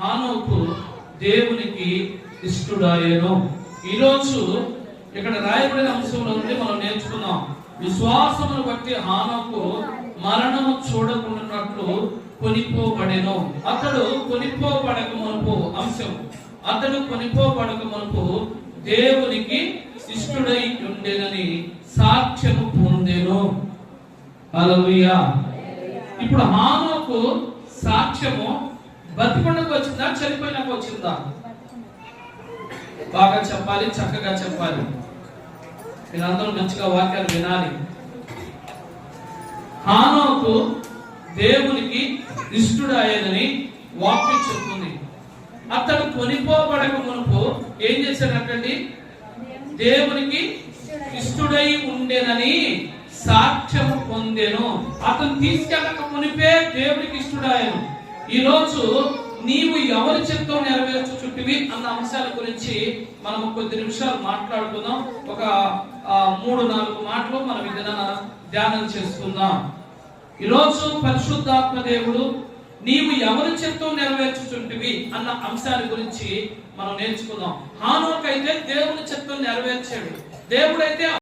హానోకు దేవునికి ఇష్టుడాయెను. ఈరోజు ఇక్కడ రాయబడిన అంశంలో నుండి మనం నేర్చుకున్నాం. విశ్వాసమును బట్టి హానోకు మరణము చూడకుండానట్లు కొనిపోబడెను. అతడు కొనిపోబడక మునుపు దేవునికి ఇష్టుడై ఉండేనని సాక్ష్యము పొందెను. హల్లెలూయా. ఇప్పుడు హానోకు సాక్ష్యము బతికుండకు వచ్చిందా, చనిపోయినాక వచ్చిందా? బాగా చెప్పాలి, చక్కగా చెప్పాలి. మీరందరూ మంచిగా వాక్యాలు వినాలి. హానోకు దేవునికి ఇష్టుడాయనని వాక్యం చెప్తుంది. అతడు కొనిపోబడక మునుపు ఏం చేశాడంటండి? దేవునికి ఇష్టుడై ఉండేనని సాక్ష్యము పొందెను. అతను తీసుకెళ్ళక మునిపే దేవునికి ఇష్టుడాయను. ఈ రోజు నీవు ఎవరి చిత్తం నెరవేర్చుచుంటివి అన్న అంశాల గురించి మనం కొద్ది నిమిషాలు మాట్లాడుకుందాం. ఒక 3-4 మాటలు మనం ఏదైనా ధ్యానం చేసుకుందాం. ఈరోజు పరిశుద్ధాత్మ దేవుడు నీవు ఎవరి చిత్తం నెరవేర్చుచుంటివి అన్న అంశాల గురించి మనం నేర్చుకుందాం. హానోకు అయితే దేవుని చిత్తం నెరవేర్చాడు. దేవుడైతే